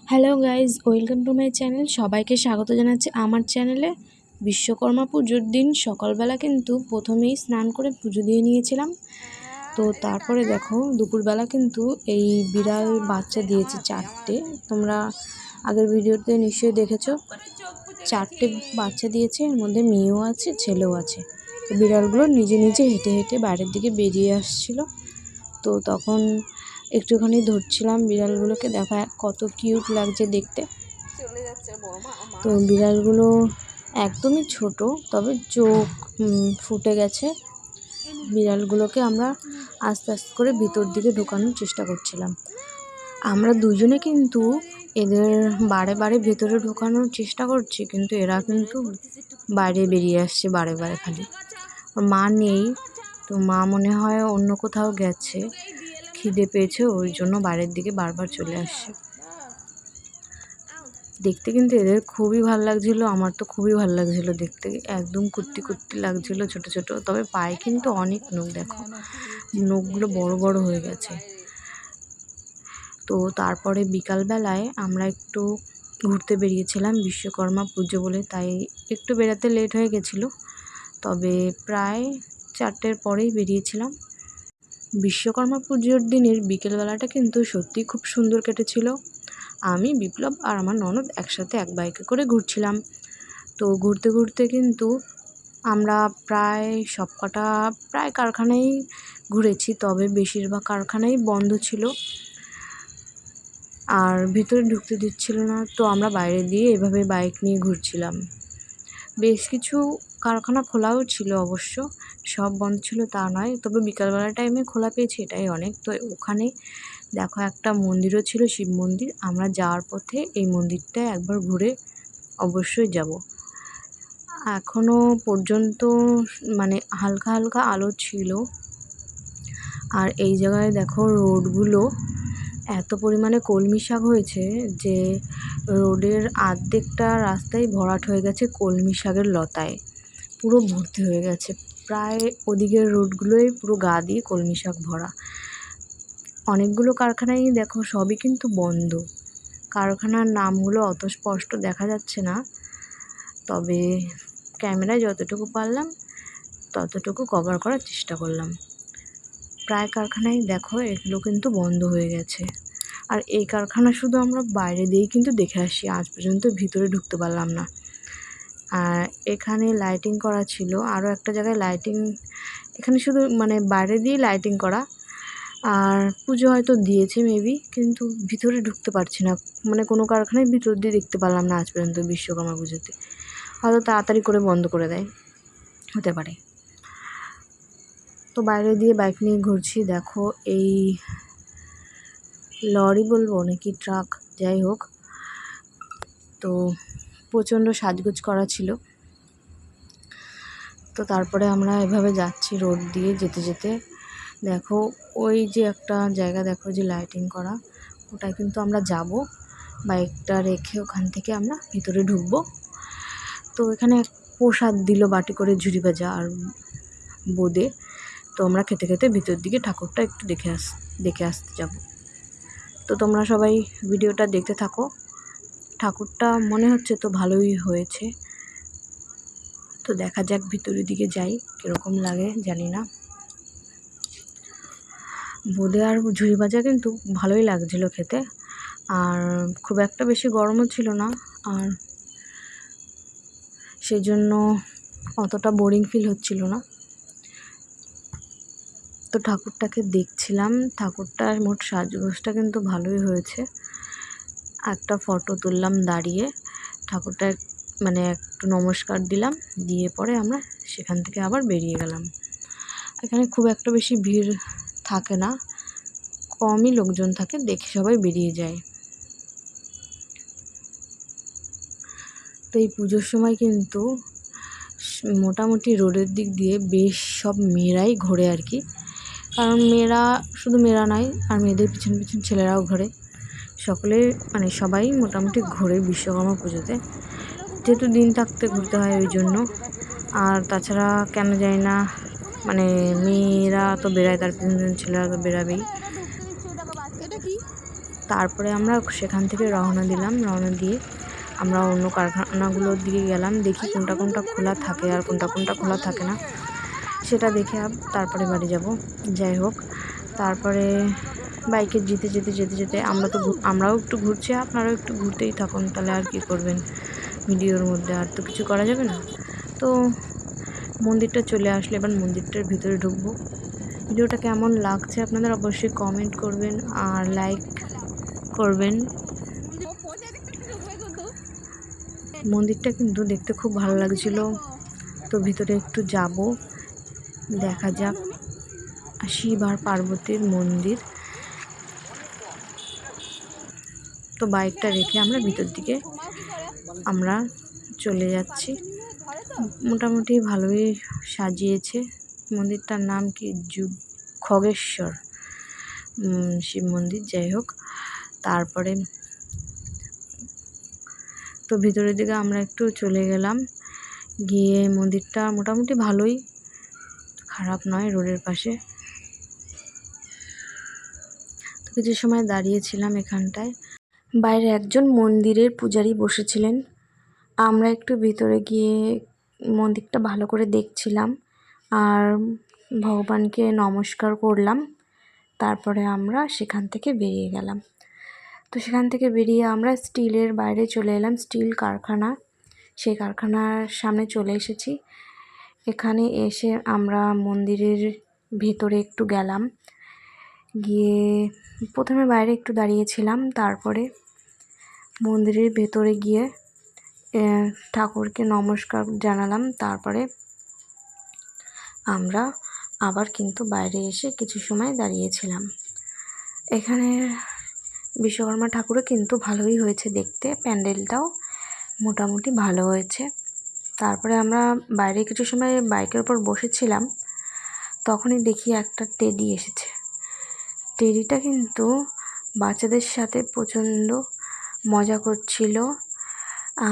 Hello guys, welcome to my channel. সবাইকে স্বাগত জানাচ্ছি আমার চ্যানেলে। বিশ্বকর্মা পুজোর দিন সকালবেলা কিন্তু প্রথমেই স্নান করে পুজো দিয়ে নিয়েছিলাম। তো তারপরে দেখো দুপুরবেলা কিন্তু এই বিড়াল বাচ্চা দিয়েছে 4টে। তোমরা আগের ভিডিওতে নিশ্চয়ই দেখেছো। 4টে বাচ্চা দিয়েছে, এর মধ্যে মেয়েও আছে ছেলেও আছে। তো বিড়ালগুলো নিজে নিজে হেঁটে হেঁটে বাইরের দিকে বেরিয়ে আসছিল। তো তখন একটুখানি ধরছিলাম বিড়ালগুলোকে, দেখো কত কিউট লাগছে দেখতে। তো বিড়ালগুলো একদমই ছোট, তবে চোখ ফুটে গেছে। বিড়ালগুলোকে আমরা আস্তে আস্তে করে ভিতর দিকে ঢোকানোর চেষ্টা করছিলাম। আমরা দুজনে কিন্তু এদের বারে বারে ভেতরে ঢোকানোর চেষ্টা করছি, কিন্তু এরা কিন্তু বাইরে বেরিয়ে আসছে বারে বারে। খালি মা নেই, তো মা মনে হয় অন্য কোথাও গেছে, খিদে পেয়েছে ওই জন্য বাইরের দিকে বারবার চলে আসছে। দেখতে কিন্তু এদের খুবই ভালো লাগছিল, আমার তো খুবই ভালো লাগছিল দেখতে। একদম কুর্তি কুর্তি লাগছিল, ছোট ছোট, তবে পায়ে কিন্তু অনেক নখ, দেখো নখগুলো বড় বড় হয়ে গেছে। তো তারপরে বিকালবেলায় আমরা একটু ঘুরতে বেরিয়েছিলাম বিশ্বকর্মা পুজো বলে, তাই একটু বেরাতে লেট হয়ে গেছিলো, তবে প্রায় 4টের পরেই বেরিয়েছিলাম। বিশ্বকর্মা পুজোর দিনের বিকেলবেলাটা কিন্তু সত্যি খুব সুন্দর কেটেছিল। আমি, বিপ্লব আর আমার ননদ একসাথে এক বাইকে করে ঘুরছিলাম। তো ঘুরতে ঘুরতে কিন্তু আমরা প্রায় সবকটা কারখানাই ঘুরেছি, তবে বেশিরভাগ কারখানাই বন্ধ ছিল আর ভিতরে ঢুকতে দিচ্ছিল না। তো আমরা বাইরে দিয়ে এভাবে বাইক নিয়ে ঘুরছিলাম। বেশ কিছু কারখানা খোলাও ছিল, অবশ্য সব বন্ধ ছিল তা নয়, তবে বিকালবেলা টাইমে খোলা পেয়েছি এটাই অনেক। তো ওখানে দেখো একটা মন্দিরও ছিল, শিব মন্দির। আমরা যাওয়ার পথে এই মন্দিরটায় একবার ঘুরে অবশ্যই যাব। এখনো পর্যন্ত মানে হালকা হালকা আলো ছিল। আর এই জায়গায় দেখো রোডগুলো এত পরিমাণে কলমি শাক হয়েছে যে রোডের অর্ধেকটা রাস্তায় ভরাট হয়ে গেছে কলমি শাকের লতায়, পুরো ভর্তি হয়ে গেছে। প্রায় ওদিকের রোডগুলোই পুরো গা দিয়ে কলমি শাক ভরা। অনেকগুলো কারখানাই দেখো সবই কিন্তু বন্ধ। কারখানার নামগুলো অত স্পষ্ট দেখা যাচ্ছে না, তবে ক্যামেরায় যতটুকু পারলাম ততটুকু কভার করার চেষ্টা করলাম। প্রায় কারখানায় দেখো এগুলো কিন্তু বন্ধ হয়ে গেছে। আর এই কারখানা শুধু আমরা বাইরে দিয়েই কিন্তু দেখে আসি, আজ পর্যন্ত ভিতরে ঢুকতে পারলাম না। আর এখানে লাইটিং করা ছিল, আরও একটা জায়গায় লাইটিং, এখানে শুধু মানে বাইরে দিয়ে লাইটিং করা। আর পুজো হয়তো দিয়েছে মেবি, কিন্তু ভিতরে ঢুকতে পারছি না, মানে কোনো কারখানায় ভিতর দিয়ে দেখতে পারলাম না আজ পর্যন্ত বিশ্বকর্মা পুজোতে। হয়তো তাড়াতাড়ি করে বন্ধ করে দেয়, হতে পারে। তো বাইরে দিয়ে বাইক নিয়ে ঘুরছি, দেখো এই লরি বলবো নাকি ট্রাক, যাই হোক, তো প্রচণ্ড সাজগোজ করা ছিল। তো তারপরে আমরা এভাবে যাচ্ছি রোড দিয়ে যেতে যেতে। দেখো ওই যে একটা জায়গা দেখো যে লাইটিং করা, ওটাই কিন্তু আমরা যাব। বাইকটা রেখে ওখান থেকে আমরা ভিতরে ঢুকবো। তো এখানে প্রসাদ দিল বাটি করে, ঝুড়ি ভাজা আর বোঁদে। তো আমরা খেতে খেতে ভিতর দিকে ঠাকুরটা একটু দেখে আসতে যাব। তো তোমরা সবাই ভিডিওটা দেখতে থাকো। ঠাকুরটা মনে হচ্ছে তো ভালোই হয়েছে। তো দেখা যাক ভিতরের দিকে যাই, কীরকম লাগে জানি না। বোঁদে আর ঝুড়ি ভাজা কিন্তু ভালোই লাগছিলো খেতে, আর খুব একটা বেশি গরমও ছিল না, আর সেই জন্য অতটা বোরিং ফিল হচ্ছিল না। তো ঠাকুরটাকে দেখছিলাম, ঠাকুরটার মোট সাজগোজটা কিন্তু ভালোই হয়েছে। একটা ফটো তুললাম দাঁড়িয়ে, ঠাকুরটা মানে একটু নমস্কার দিলাম, দিয়ে পরে আমরা সেখান থেকে আবার বেরিয়ে গেলাম। এখানে খুব একটা বেশি ভিড় থাকে না, কমই লোকজন থাকে, দেখে সবাই বেরিয়ে যায়। তো এই পুজোর সময় কিন্তু মোটামুটি রোডের দিক দিয়ে বেশ সব মেয়েরাই ঘোরে আর কি, কারণ মেয়েরা শুধু মেয়েরা নয়, আর মেয়েদের পিছন পিছন ছেলেরাও ঘোরে। সকলে মানে সবাই মোটামুটি ঘোরে বিশ্বকর্মা পুজোতে, যেহেতু দিন থাকতে ঘুরতে হয় ওই জন্য। আর তাছাড়া কেন জানি না, মানে মেয়েরা তো বেড়ায়, তার পিছন পিছন ছেলেরা তো বেরাবেই। তারপরে আমরা সেখান থেকে রওনা দিলাম। রওনা দিয়ে আমরা অন্য কারখানাগুলোর দিকে গেলাম, দেখি কোনটা কোনটা খোলা থাকে আর কোনটা কোনটা খোলা থাকে না সেটা দেখে তারপরে বাড়ি যাব। যাই হোক, তারপরে বাইকে যেতে যেতে যেতে যেতে আমরাও একটু ঘুরছি, আপনারাও একটু ঘুরতেই থাকুন, তাহলে আর কি করবেন, ভিডিওর মধ্যে আর তো কিছু করা যাবে না। তো মন্দিরটা চলে আসলে এবার মন্দিরটার ভিতরে ঢুকবো। ভিডিওটা কেমন লাগছে আপনাদের অবশ্যই কমেন্ট করবেন আর লাইক করবেন। মন্দিরটা কিন্তু দেখতে খুব ভালো লাগছিল, তো ভিতরে একটু যাব, দেখা যাক। শিব আর পার্বতীর মন্দির। তো বাইকটা রেখে আমরা ভিতর দিকে আমরা চলে যাচ্ছি। মোটামুটি ভালোই সাজিয়েছে। মন্দিরটার নাম কি খগেশ্বর শিব মন্দির। যাই হোক, তারপরে তো ভিতরের দিকে আমরা একটু চলে গেলাম, গিয়ে মন্দিরটা মোটামুটি ভালোই, খারাপ নয়, রোডের পাশে। তো কিছু সময় দাঁড়িয়েছিলাম এখানটায়। বাইরে একজন মন্দিরের পূজারী বসেছিলেন। আমরা একটু ভিতরে গিয়ে মন্দিরটা ভালো করে দেখছিলাম আর ভগবানকে নমস্কার করলাম। তারপরে আমরা সেখান থেকে বেরিয়ে গেলাম। তো সেখান থেকে বেরিয়ে আমরা স্টিলের বাইরে চলে এলাম, স্টিল কারখানা, সেই কারখানার সামনে চলে এসেছি। এখানে এসে আমরা মন্দিরের ভেতরে একটু গেলাম, গিয়ে প্রথমে বাইরে একটু দাঁড়িয়েছিলাম, তারপরে মন্দিরের ভেতরে গিয়ে ঠাকুরকে নমস্কার জানালাম। তারপরে আমরা আবার কিন্তু বাইরে এসে কিছু সময় দাঁড়িয়েছিলাম। এখানের বিশ্বকর্মা ঠাকুরও কিন্তু ভালোই হয়েছে দেখতে, প্যান্ডেলটাও মোটামুটি ভালো হয়েছে। তারপরে আমরা বাইরে কিছু সময় বাইকের ওপর বসেছিলাম, তখনই দেখি একটা টেডি এসেছে। টেডিটা কিন্তু বাচ্চাদের সাথে প্রচণ্ড মজা করছিল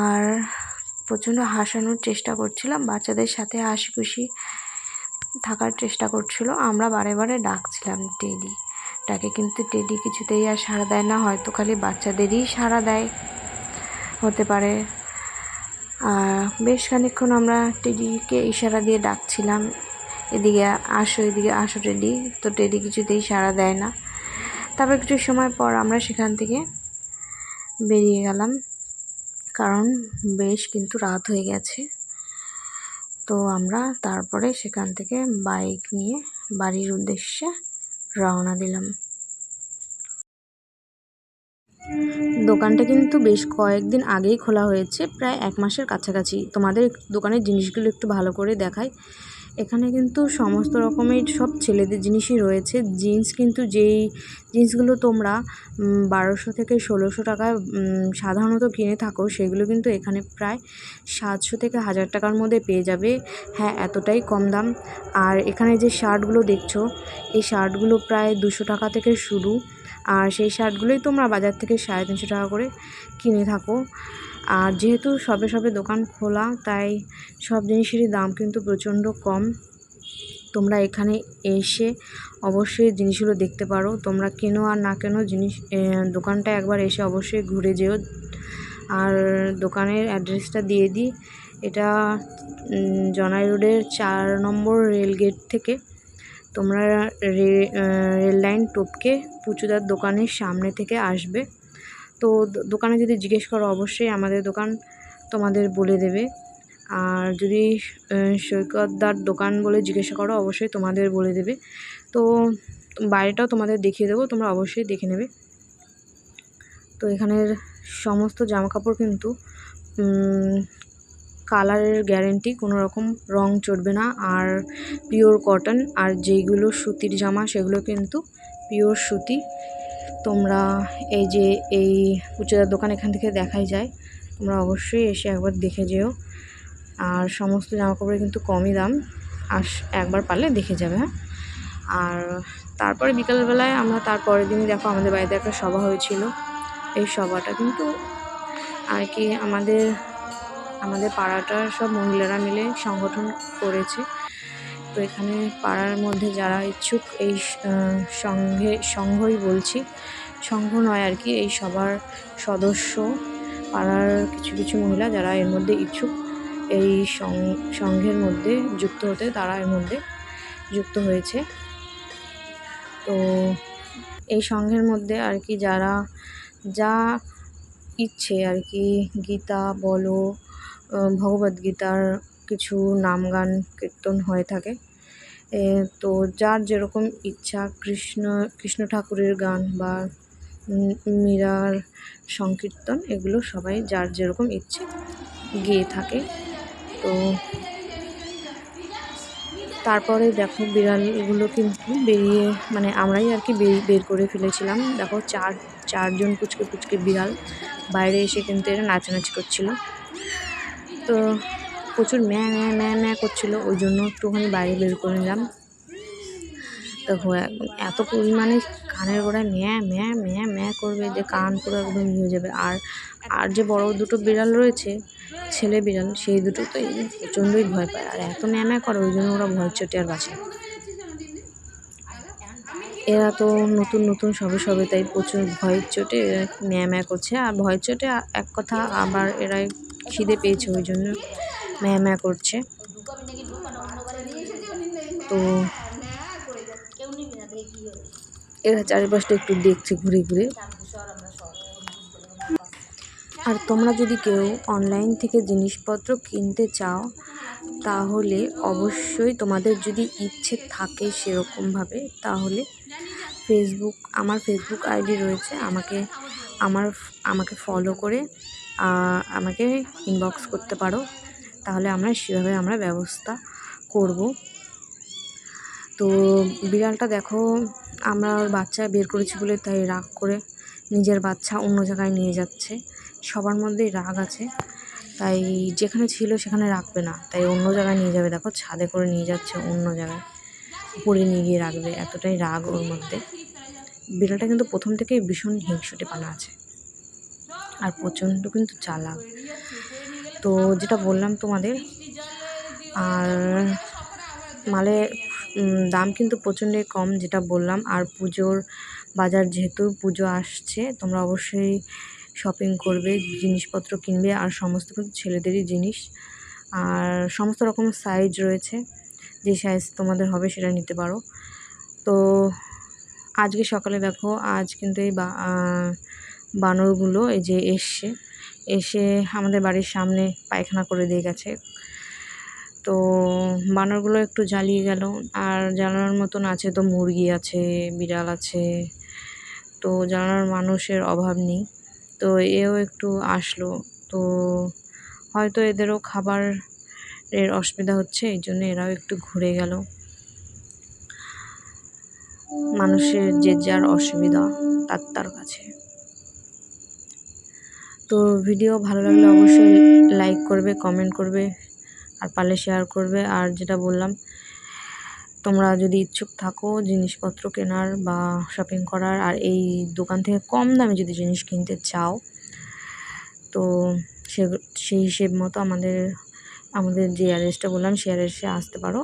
আর প্রচণ্ড হাসানোর চেষ্টা করছিল, বাচ্চাদের সাথে হাসি খুশি থাকার চেষ্টা করছিল। আমরা বারে বারে ডাকছিলাম টেডিটাকে, কিন্তু টেডি কিছুতেই আর সাড়া দেয় না, হয়তো খালি বাচ্চাদেরই সাড়া দেয় হতে পারে। বেশ খানিকক্ষণ আমরা টেডিকে ইশারা দিয়ে ডাকছিলাম, এদিকে আসো, এদিকে আসো টেডি, তো টেডি কিছুতেই সাড়া দেয় না। তারপর কিছু সময় পর আমরা সেখান থেকে বেরিয়ে গেলাম, কারণ বেশ কিন্তু রাত হয়ে গেছে। তো আমরা তারপরে সেখান থেকে বাইক নিয়ে বাড়ির উদ্দেশ্যে রওনা দিলাম। দোকানটা কিন্তু বেশ কয়েকদিন আগেই খোলা হয়েছে, প্রায় 1 মাসের কাছাকাছি। তোমাদের দোকানের জিনিসগুলো একটু ভালো করে দেখাই। এখানে কিন্তু সমস্ত রকমের সব ছেলেদের জিনিসই রয়েছে। জিন্স কিন্তু যেই জিন্সগুলো তোমরা 1200 থেকে 1600 টাকায় সাধারণত কিনে থাকো, সেগুলো কিন্তু এখানে প্রায় 700 থেকে 1000 টাকার মধ্যে পেয়ে যাবে। হ্যাঁ, এতটাই কম দাম। আর এখানে যে শার্টগুলো দেখছো, এই শার্টগুলো প্রায় 200 টাকা থেকে শুরু, আর সেই শার্টগুলোই তোমরা বাজার থেকে 350 টাকা করে কিনে থাকো। আর যেহেতু সবে সবে দোকান খোলা, তাই সব জিনিসেরই দাম কিন্তু প্রচণ্ড কম। তোমরা এখানে এসে অবশ্যই জিনিসগুলো দেখতে পারো, তোমরা কেনো আর না কেনো দোকানটা একবার এসে অবশ্যই ঘুরে যেও। আর দোকানের অ্যাড্রেসটা দিয়ে দিই, এটা জনাই রোডের 4 নম্বর রেলগেট থেকে তোমরা রেল লাইন টপকে পুচুদার দোকানের সামনে থেকে আসবে। তো দোকানে যদি জিজ্ঞেস করো, অবশ্যই আমাদের দোকান তোমাদের বলে দেবে। আর যদি সৈকতদার দোকান বলে জিজ্ঞাসা করো, অবশ্যই তোমাদের বলে দেবে। তো বাইরেটাও তোমাদের দেখিয়ে দেবো, তোমরা অবশ্যই দেখে নেবে। তো এখানের সমস্ত জামাকাপড় কিন্তু কালারের গ্যারেন্টি, কোনো রকম রং চড়বে না, আর পিওর কটন। আর যেইগুলো সুতির জামা, সেগুলো কিন্তু পিওর সুতি। তোমরা এই পুচুদার দোকান এখান থেকে দেখাই যায়, তোমরা অবশ্যই এসে একবার দেখে যেও। আর সমস্ত জামাকাপড়ে কিন্তু কমই দাম, একবার পারলে দেখে যাবে। হ্যাঁ, আর তারপরে বিকালবেলায় আমরা তারপরের দিনই দেখো আমাদের বাড়িতে একটা সভা হয়েছিল। এই সভাটা কিন্তু আর কি আমাদের পাড়াটার সব মহিলারা মিলে সংগঠন করেছে। তো এখানে পাড়ার মধ্যে যারা ইচ্ছুক, এই সংঘই বলছি, সংঘ নয় আর কি, এই সবার সদস্য, পাড়ার কিছু কিছু মহিলা যারা এর মধ্যে ইচ্ছুক এই সংঘের মধ্যে যুক্ত হতে, তারা এর মধ্যে যুক্ত হয়েছে। তো এই সংঘের মধ্যে আর কি যারা যা ইচ্ছে আর কি, গীতা বলো, ভগবদ্গীতার কিছু নাম গান কীর্তন হয়ে থাকে। তো যার যেরকম ইচ্ছা, কৃষ্ণ ঠাকুরের গান বা মীরার সংকীর্তন, এগুলো সবাই যার যেরকম ইচ্ছে গেয়ে থাকে। তো তারপরে দেখো বিড়ালগুলো কিন্তু বেরিয়ে, মানে আমরাই আর কি বের করে ফেলেছিলাম। দেখো চারজন পুচকে বিড়াল বাইরে এসে কিন্তু এরা নাচানাচি করছিল। তো প্রচুর ম্যা ম্যা ম্যা ম্যা করছিলো, ওই জন্য একটুখানি বাইরে বের করে নিলাম। দেখো এত পরিমাণে কানের গোড়ায় ম্যা ম্যা ম্যা ম্যা করবে যে কান পুরো একদম হয়ে যাবে। আর যে বড় দুটো বিড়াল রয়েছে, ছেলে বিড়াল, সেই দুটো তো প্রচণ্ডই ভয় পায়, আর এত ম্যা ম্যা করে, ওই জন্য ওরা ভয় চোটে আর বাঁচে। এরা তো নতুন সবে তাই প্রচুর ভয়ের চোটে ম্যা ম্যা করছে। আর ভয়ের চোটে এক কথা, আবার এরা খিদে পেয়েছে, ওই জন্য ম্যা ম্যা করছে। তো এরা চারিপাশটা একটু দেখছে ঘুরে ঘুরে। আর তোমরা যদি কেউ অনলাইন থেকে জিনিসপত্র কিনতে চাও, তাহলে অবশ্যই তোমাদের যদি ইচ্ছে থাকে সেরকমভাবে, তাহলে আমার ফেসবুক আইডি রয়েছে, আমাকে ফলো করে আমাকে ইনবক্স করতে পারো, তাহলে সেভাবে আমরা ব্যবস্থা করব। তো বিড়ালটা দেখো, আমরা ওর বাচ্চা বের করেছি বলে তাই রাগ করে নিজের বাচ্চা অন্য জায়গায় নিয়ে যাচ্ছে। সবার মধ্যেই রাগ আছে, তাই যেখানে ছিল সেখানে রাখবে না, তাই অন্য জায়গায় নিয়ে যাবে। দেখো ছাদে করে নিয়ে যাচ্ছে, অন্য জায়গায় উপরে নিয়ে গিয়ে রাখবে, এতটাই রাগ ওর মধ্যে। বিড়ালটা কিন্তু প্রথম থেকেই ভীষণ হিংসুটেপনা আছে, আর প্রচণ্ড কিন্তু চালাক। তো যেটা বললাম তোমাদের, আর মালের দাম কিন্তু প্রচণ্ডই কম, যেটা বললাম। আর পুজোর বাজার, যেহেতু পুজো আসছে, তোমরা অবশ্যই শপিং করবে, জিনিসপত্র কিনবে। আর সমস্ত কিন্তু ছেলেদেরই জিনিস, আর সমস্ত রকম সাইজ রয়েছে, যে সাইজ তোমাদের হবে সেটা নিতে পারো। তো আজকে সকালে দেখো, আজ কিন্তু এই বানরগুলো এই যে এসে আমাদের বাড়ির সামনে পায়খানা করে দিয়ে গেছে। তো বানরগুলো একটু জ্বালিয়ে গেল, আর জ্বালানোর মতন আছে তো মুরগি আছে, বিড়াল আছে, তো জ্বালানোর মানুষের অভাব নেই। তো এও একটু আসলো, তো হয়তো এদেরও খাবারের অসুবিধা হচ্ছে, এই জন্য এরাও একটু ঘুরে গেল। মানুষের যে যার অসুবিধা তার কাছে। তো ভিডিও ভালো লাগলে অবশ্যই লাইক করবে, কমেন্ট করবে, আর পারলে শেয়ার করবে। আর যেটা বললাম, তোমরা যদি ইচ্ছুক থাকো জিনিসপত্র কেনার বা শপিং করার, আর এই দোকান থেকে কম দামে যদি জিনিস কিনতে চাও, তো সেই হিসেব মতো আমাদের যে অ্যাড্রেসটা বললাম সেই অ্যাড্রেসে আসতে পারো।